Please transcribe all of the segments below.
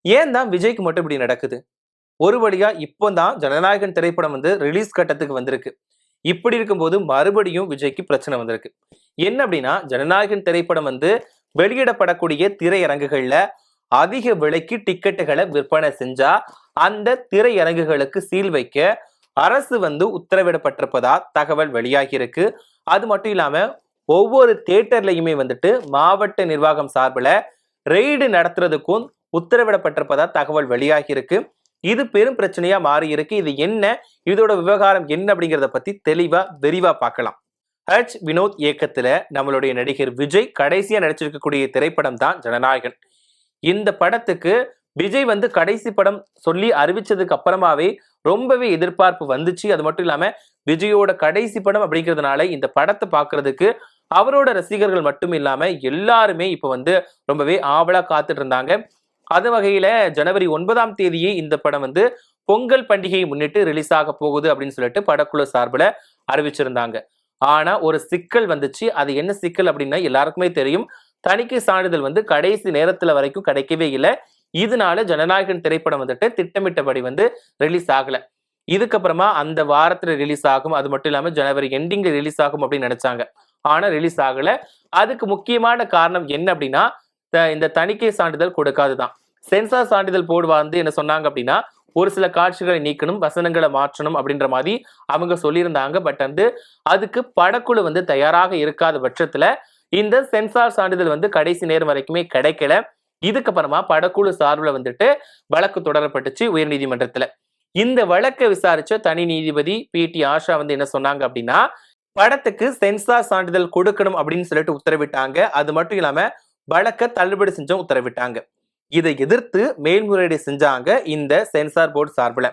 ஏன் தான் விஜய்க்கு மட்டும் இப்படி நடக்குது? ஒரு வழியா இப்போ தான் ஜனநாயகன் திரைப்படம் வந்து ரிலீஸ் கட்டத்துக்கு வந்திருக்கு. இப்படி இருக்கும்போது மறுபடியும் விஜய்க்கு பிரச்சனை வந்திருக்கு. என்ன அப்படின்னா, ஜனநாயகன் திரைப்படம் வந்து வெளியிடப்படக்கூடிய திரையரங்குகள்ல அதிக விலைக்கு டிக்கெட்டுகளை விற்பனை செஞ்சா, அந்த திரையரங்குகளுக்கு சீல் வைக்க அரசு வந்து உத்தரவிடப்பட்டிருப்பதா தகவல் வெளியாகி இருக்கு. அது மட்டும் இல்லாம ஒவ்வொரு தியேட்டர்லயுமே வந்துட்டு மாவட்ட நிர்வாகம் சார்பில் ரெய்டு நடத்துறதுக்கும் உத்தரவிடப்பட்டிருப்பதா தகவல் வெளியாகி இருக்கு. இது பெரும் பிரச்சனையா மாறி இருக்கு. இது என்ன, இதோட விவகாரம் என்ன அப்படிங்கிறத பத்தி தெளிவா விரிவா பார்க்கலாம். வினோத் இயக்கத்துல நம்மளுடைய நடிகர் விஜய் கடைசியா நடிச்சிருக்கக்கூடிய திரைப்படம் தான் ஜனநாயகன். இந்த படத்துக்கு விஜய் வந்து கடைசி படம் சொல்லி அறிவிச்சதுக்கு அப்புறமாவே ரொம்பவே எதிர்பார்ப்பு வந்துச்சு. அது மட்டும் இல்லாம விஜயோட கடைசி படம் அப்படிங்கிறதுனால இந்த படத்தை பார்க்கறதுக்கு அவரோட ரசிகர்கள் மட்டும் இல்லாம எல்லாருமே இப்ப வந்து ரொம்பவே ஆவலா காத்துட்டு இருந்தாங்க. அது வகையில ஜனவரி 9ஆம் தேதியே இந்த படம் வந்து பொங்கல் பண்டிகையை முன்னிட்டு ரிலீஸ் ஆக போகுது அப்படின்னு சொல்லிட்டு படக்குழு சார்பில் அறிவிச்சிருந்தாங்க. ஆனா ஒரு சிக்கல் வந்துச்சு. அது என்ன சிக்கல் அப்படின்னா எல்லாருக்குமே தெரியும். தணிக்கை சான்றிதழ் வந்து கடைசி நேரத்துல வரைக்கும் கிடைக்கவே இல்லை. இதனால ஜனநாயகன் திரைப்படம் வந்துட்டு திட்டமிட்டபடி வந்து ரிலீஸ் ஆகல. இதுக்கப்புறமா அந்த வாரத்துல ரிலீஸ் ஆகும், அது மட்டும் இல்லாம ஜனவரி எண்டிங்ல ரிலீஸ் ஆகும் அப்படின்னு நினைச்சாங்க. ஆனா ரிலீஸ் ஆகல. அதுக்கு முக்கியமான காரணம் என்ன அப்படின்னா, இந்த தணிக்கை சான்றிதழ் கொடுக்காதுதான். சென்சார் சான்றிதழ் போடுவா வந்து என்ன சொன்னாங்க அப்படின்னா, ஒரு சில காட்சிகளை நீக்கணும், வசனங்களை மாற்றணும் அப்படின்ற மாதிரி அவங்க சொல்லியிருந்தாங்க. பட் வந்து அதுக்கு படக்குழு வந்து தயாராக இருக்காத பட்சத்துல இந்த சென்சார் சான்றிதழ் வந்து கடைசி நேரம் வரைக்குமே கிடைக்கல. இதுக்கப்புறமா படக்குழு சார்பில் வந்துட்டு வழக்கு தொடரப்பட்டுச்சு உயர்நீதிமன்றத்துல. இந்த வழக்கை விசாரிச்ச தனி நீதிபதி பி.டி. ஆஷா வந்து என்ன சொன்னாங்க அப்படின்னா, படத்துக்கு சென்சார் சான்றிதழ் கொடுக்கணும் அப்படின்னு சொல்லிட்டு உத்தரவிட்டாங்க. அது மட்டும் இல்லாம வழக்கை தள்ளுபடி செஞ்சும் உத்தரவிட்டாங்க. இதை எதிர்த்து மேல்முறையீடு செஞ்சாங்க இந்த சென்சார் போர்டு சார்பில்.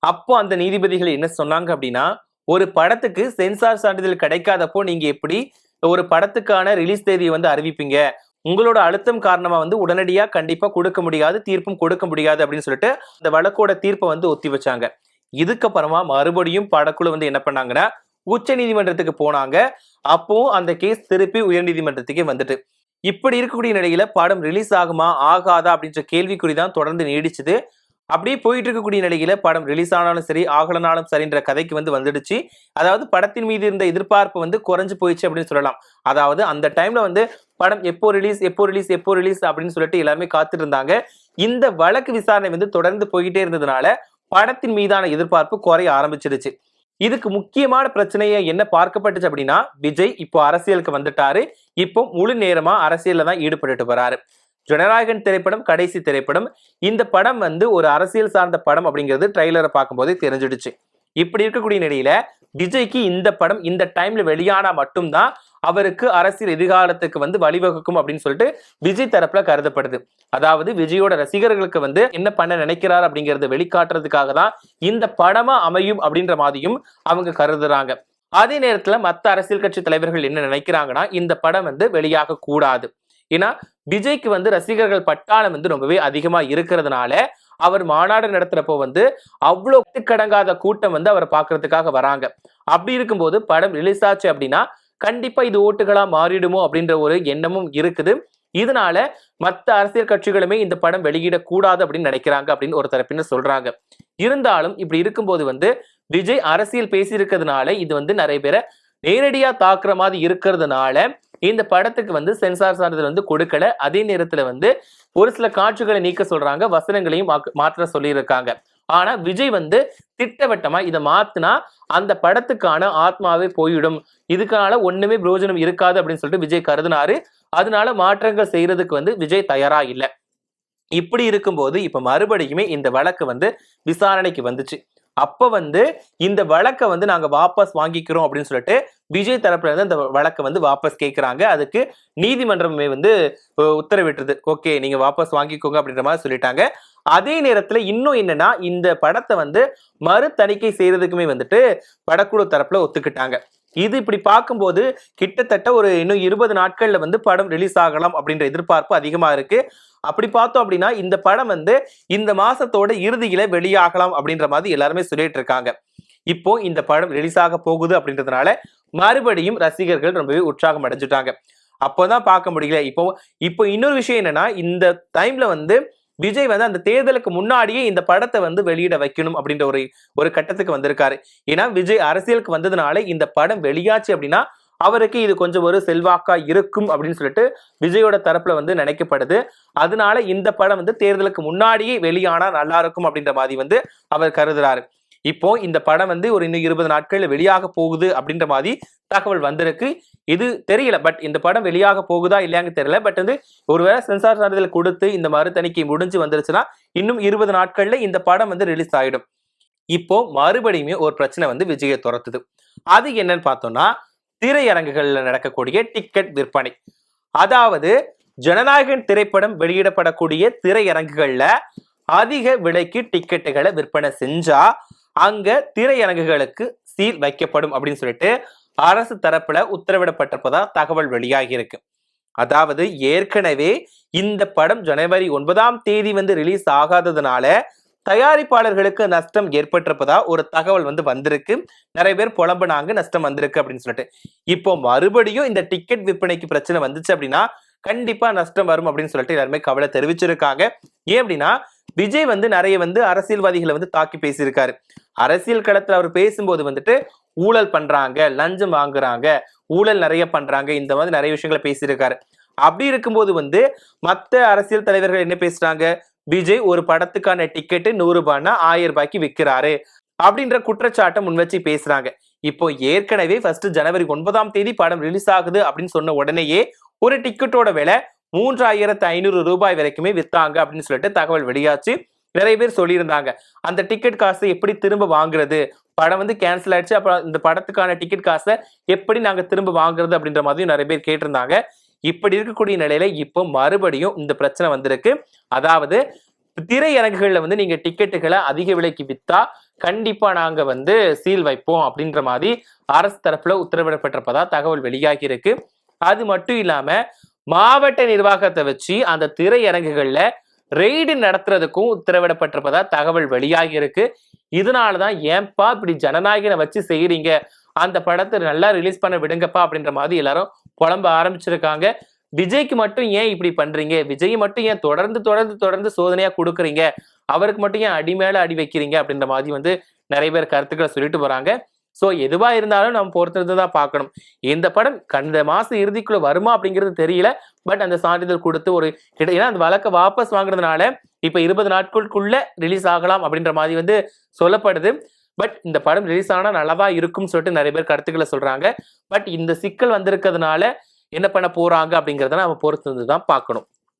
அப்போ அந்த நீதிபதிகள் என்ன சொன்னாங்க அப்படின்னா, ஒரு படத்துக்கு சென்சார் சான்றிதழ் கிடைக்காதப்போ நீங்க எப்படி ஒரு படத்துக்கான ரிலீஸ் தேதியை வந்து அறிவிப்பீங்க? உங்களோட அழுத்தம் காரணமா வந்து உடனடியா கண்டிப்பா கொடுக்க முடியாது, தீர்ப்பும் கொடுக்க முடியாது அப்படின்னு சொல்லிட்டு அந்த வழக்கோட தீர்ப்பை வந்து ஒத்தி வச்சாங்க. இதுக்கப்புறமா மறுபடியும் படக்குழு வந்து என்ன பண்ணாங்கன்னா, உச்ச நீதிமன்றத்துக்கு போனாங்க. அப்போ அந்த கேஸ் திருப்பி உயர்நீதிமன்றத்துக்கே வந்துட்டு. இப்படி இருக்கக்கூடிய நிலையில படம் ரிலீஸ் ஆகுமா ஆகாதா அப்படின்ற கேள்விக்குறிதான் தொடர்ந்து நீடிச்சுது. அப்படியே போயிட்டு இருக்கக்கூடிய நிலையில படம் ரிலீஸ் ஆனாலும் சரி, ஆகலனாலும் சரின்ற கதைக்கு வந்து வந்துடுச்சு. அதாவது படத்தின் மீது இருந்த எதிர்பார்ப்பு வந்து குறைஞ்சு போயிடுச்சு அப்படின்னு சொல்லலாம். அதாவது அந்த டைம்ல வந்து படம் எப்போ ரிலீஸ் எப்போ ரிலீஸ் எப்போ ரிலீஸ் அப்படின்னு சொல்லிட்டு எல்லாருமே காத்துட்டு இருந்தாங்க. இந்த வழக்கு விசாரணை வந்து தொடர்ந்து போய்கிட்டே இருந்ததுனால படத்தின் மீதான எதிர்பார்ப்பு குறைய ஆரம்பிச்சிடுச்சு. இதுக்கு முக்கியமான பிரச்சனையை என்ன பார்க்கப்பட்டுச்சு அப்படின்னா, விஜய் இப்போ அரசியலுக்கு வந்துட்டாரு. இப்போ முழு நேரமா அரசியல்ல தான் ஈடுபட்டு வராரு. ஜனநாயகன் திரைப்படம் கடைசி திரைப்படம். இந்த படம் வந்து ஒரு அரசியல் சார்ந்த படம் அப்படிங்கிறது ட்ரெய்லரை பார்க்கும்போதே தெரிஞ்சிடுச்சு. இப்படி இருக்கக்கூடிய நிலையில விஜய்க்கு இந்த படம் இந்த டைம்ல வெளியானா மட்டும்தான் அவருக்கு அரசியல் எதிர்காலத்துக்கு வந்து வழிவகுக்கும் அப்படின்னு சொல்லிட்டு விஜய் தரப்புல கருதப்படுது. அதாவது விஜயோட ரசிகர்களுக்கு வந்து என்ன பண்ண நினைக்கிறார் அப்படிங்கறத வெளிக்காட்டுறதுக்காக தான் இந்த படமா அமையும் அப்படின்ற மாதிரியும் அவங்க கருதுறாங்க. அதே நேரத்துல மத்த அரசியல் கட்சி தலைவர்கள் என்ன நினைக்கிறாங்கன்னா, இந்த படம் வந்து வெளியாக கூடாது. ஏன்னா விஜய்க்கு வந்து ரசிகர்கள் பட்டாளம் வந்து ரொம்பவே அதிகமா இருக்கிறதுனால அவர் மாநாடு நடத்துறப்போ வந்து அவ்வளவு கடங்காத கூட்டம் வந்து அவரை பார்க்கறதுக்காக வராங்க. அப்படி இருக்கும்போது படம் ரிலீஸ் ஆச்சு அப்படின்னா கண்டிப்பா இது ஓட்டுகளா மாறிடுமோ அப்படின்ற ஒரு எண்ணமும் இருக்குது. இதனால மத்த அரசியல் கட்சிகளுமே இந்த படம் வெளியிடக்கூடாது அப்படின்னு நினைக்கிறாங்க அப்படின்னு ஒரு தரப்பினர் சொல்றாங்க. இருந்தாலும் இப்படி இருக்கும்போது வந்து விஜய் அரசியல் பேசியிருக்கிறதுனால இது வந்து நிறைய பேரை நேரடியா தாக்குற மாதிரி இருக்கிறதுனால இந்த படத்துக்கு வந்து சென்சார் சான்றிதழ் வந்து கொடுக்கல. அதே நேரத்துல வந்து ஒரு சில காட்சிகளை நீக்க சொல்றாங்க, வசனங்களையும் மாற்ற சொல்லியிருக்காங்க. ஆனா விஜய் வந்து திட்டவட்டமா இதை மாத்தினா அந்த படத்துக்கான ஆத்மாவே போயிடும், இதுக்கான ஒண்ணுமே பிரயோஜனம் இருக்காது அப்படின்னு சொல்லிட்டு விஜய் கருதினாரு. அதனால மாற்றங்கள் செய்யறதுக்கு வந்து விஜய் தயாரா இல்லை. இப்படி இருக்கும்போது இப்ப மறுபடியுமே இந்த வழக்கு வந்து விசாரணைக்கு வந்துச்சு. அப்ப வந்து இந்த வழக்கை வந்து நாங்க வாபஸ் வாங்கிக்கிறோம் அப்படின்னு சொல்லிட்டு விஜய் தரப்புல இருந்து அந்த வழக்கை வந்து வாபஸ் கேட்கிறாங்க. அதுக்கு நீதிமன்றமே வந்து உத்தரவிட்டுருது. ஓகே, நீங்க வாபஸ் வாங்கிக்கோங்க அப்படின்ற மாதிரி சொல்லிட்டாங்க. அதே நேரத்துல இன்னும் என்னன்னா, இந்த படத்தை வந்து மறு தணிக்கை செய்யறதுக்குமே வந்துட்டு படக்குழு தரப்புல ஒத்துக்கிட்டாங்க. இது இப்படி பார்க்கும்போது கிட்டத்தட்ட ஒரு இன்னும் 20 நாட்கள்ல வந்து படம் ரிலீஸ் ஆகலாம் அப்படின்ற எதிர்பார்ப்பு அதிகமா இருக்கு. அப்படி பார்த்தோம் அப்படின்னா இந்த படம் வந்து இந்த மாசத்தோட இறுதியில வெளியாகலாம் அப்படின்ற மாதிரி எல்லாருமே சொல்லிட்டு இருக்காங்க. இப்போ இந்த படம் ரிலீஸ் ஆக போகுது அப்படின்றதுனால மறுபடியும் ரசிகர்கள் ரொம்பவே உற்சாகம் அடைஞ்சுட்டாங்க. அப்போதான் பார்க்க முடியல. இப்போ இன்னொரு விஷயம் என்னன்னா, இந்த டைம்ல வந்து விஜய் வந்து அந்த தேர்தலுக்கு முன்னாடியே இந்த படத்தை வந்து வெளியிட வைக்கணும் அப்படின்ற ஒரு கட்டத்துக்கு வந்திருக்காரு. ஏன்னா விஜய் அரசியலுக்கு வந்ததுனால இந்த படம் வெளியாச்சு அப்படின்னா அவருக்கு இது கொஞ்சம் ஒரு செல்வாக்கா இருக்கும் அப்படின்னு சொல்லிட்டு விஜயோட தரப்புல வந்து நினைக்கப்படுது. அதனால இந்த படம் வந்து தேர்தலுக்கு முன்னாடியே வெளியானா நல்லா இருக்கும் அப்படின்ற மாதிரி வந்து அவர் கருதுறாரு. இப்போ இந்த படம் வந்து ஒரு இன்னும் 20 நாட்கள்ல வெளியாக போகுது அப்படின்ற மாதிரி தகவல் வந்திருக்கு. இது தெரியல, பட் இந்த படம் வெளியாக போகுதா இல்லையான்னு தெரியல. பட் வந்து ஒருவேளை சென்சார் சான்றிதழ் கொடுத்து இந்த மறு தணிக்கை முடிஞ்சு வந்துருச்சுன்னா இன்னும் 20 நாட்கள்ல இந்த படம் வந்து ரிலீஸ் ஆயிடும். இப்போ மறுபடியுமே ஒரு பிரச்சனை வந்து விஜயை துரத்துது. அது என்னன்னு பார்த்தோம்னா திரையரங்குகள்ல நடக்கக்கூடிய டிக்கெட் விற்பனை. அதாவது ஜனநாயகன் திரைப்படம் வெளியிடப்படக்கூடிய திரையரங்குகள்ல அதிக விலைக்கு டிக்கெட்டுகளை விற்பனை செஞ்சா அங்க திரையரங்குகளுக்கு சீல் வைக்கப்படும் அப்படின்னு சொல்லிட்டு அரசு தரப்புல உத்தரவிடப்பட்டிருப்பதா தகவல் வெளியாகி இருக்கு. அதாவது ஏற்கனவே இந்த படம் ஜனவரி 9 வந்து ரிலீஸ் ஆகாததுனால தயாரிப்பாளர்களுக்கு நஷ்டம் ஏற்பட்டிருப்பதா ஒரு தகவல் வந்து வந்திருக்கு. நிறைய பேர் புலம்புனாங்க நஷ்டம் வந்திருக்கு அப்படின்னு சொல்லிட்டு. இப்போ மறுபடியும் இந்த டிக்கெட் விற்பனைக்கு பிரச்சனை வந்துச்சு அப்படின்னா கண்டிப்பா நஷ்டம் வரும் அப்படின்னு சொல்லிட்டு எல்லாருமே கவலை தெரிவிச்சிருக்காங்க. ஏன் அப்படின்னா விஜய் வந்து நிறைய வந்து அரசியல்வாதிகளை வந்து தாக்கி பேசியிருக்காரு. அரசியல் களத்துல அவர் பேசும்போது வந்துட்டு ஊழல் பண்றாங்க, லஞ்சம் வாங்குறாங்க, ஊழல் நிறைய பண்றாங்க, இந்த மாதிரி நிறைய விஷயங்களை பேசியிருக்காரு. அப்படி இருக்கும்போது வந்து மத்த அரசியல் தலைவர்கள் என்ன பேசுறாங்க, விஜய் ஒரு படத்துக்கான டிக்கெட்டு 100 ரூபாய்னா 1000 ரூபாய்க்கு விற்கிறாரு அப்படின்ற குற்றச்சாட்டை முன் வச்சு பேசுறாங்க. இப்போ ஏற்கனவே ஃபர்ஸ்ட் ஜனவரி 9 படம் ரிலீஸ் ஆகுது அப்படின்னு சொன்ன உடனேயே ஒரு டிக்கெட்டோட விலை 3500 ரூபாய் வரைக்குமே வித்தாங்க அப்படின்னு சொல்லிட்டு தகவல் வெளியாச்சு. நிறைய பேர் சொல்லியிருந்தாங்க அந்த டிக்கெட் காசை எப்படி திரும்ப வாங்குறது, படம் வந்து கேன்சல் ஆயிடுச்சு, அப்புறம் இந்த படத்துக்கான டிக்கெட் காசை எப்படி நாங்க திரும்ப வாங்குறது அப்படின்ற மாதிரி நிறைய பேர் கேட்டிருந்தாங்க. இப்படி இருக்கக்கூடிய நிலையில இப்போ மறுபடியும் இந்த பிரச்சனை வந்திருக்கு. அதாவது திரையரங்குகள்ல வந்து நீங்க டிக்கெட்டுகளை அதிக விலைக்கு வித்தா கண்டிப்பா நாங்க வந்து சீல் வைப்போம் அப்படின்ற மாதிரி அரசு தரப்புல உத்தரவிடப்பட்டிருப்பதா தகவல் வெளியாகி இருக்கு. அது மட்டும் இல்லாம மாவட்ட நிர்வாகத்தை வச்சு அந்த திரையரங்குகள்ல ரெய்டு நடத்துறதுக்கும் உத்தரவிடப்பட்டிருப்பதா தகவல் வெளியாகி இருக்கு. இதனாலதான் ஏன்பா இப்படி ஜனநாயகனை வச்சு செய்யறீங்க, அந்த படத்தை நல்லா ரிலீஸ் பண்ண விடுங்கப்பா அப்படின்ற மாதிரி எல்லாரும் புலம்ப ஆரம்பிச்சிருக்காங்க. விஜய்க்கு மட்டும் ஏன் இப்படி பண்றீங்க, விஜய் மட்டும் ஏன் தொடர்ந்து தொடர்ந்து தொடர்ந்து சோதனையா கொடுக்குறீங்க, அவருக்கு மட்டும் ஏன் அடி மேல அடி வைக்கிறீங்க அப்படின்ற மாதிரி வந்து நிறைய பேர் கருத்துக்களை சொல்லிட்டு போறாங்க. சோ எதுவா இருந்தாலும் நம்ம பொறுத்திருந்து தான் பார்க்கணும். இந்த படம் கடந்த மாசம் இறுதிக்குள்ள வருமா அப்படிங்கிறது தெரியல. பட் அந்த சான்றிதழ் கொடுத்து ஒரு ஏன்னா அந்த வழக்கை வாபஸ் வாங்குறதுனால இப்ப 20 நாட்களுக்குள்ள ரிலீஸ் ஆகலாம் அப்படின்ற மாதிரி வந்து சொல்லப்படுது. பட் இந்த படம் ரிலீஸ் ஆனா நல்லாதான் இருக்கும்னு சொல்லிட்டு நிறைய பேர் கருத்துக்களை சொல்றாங்க. பட் இந்த சிக்கல் வந்திருக்கிறதுனால என்ன பண்ண போறாங்க அப்படிங்கறத நம்ம பொறுத்திருந்து தான் பார்க்கணும்.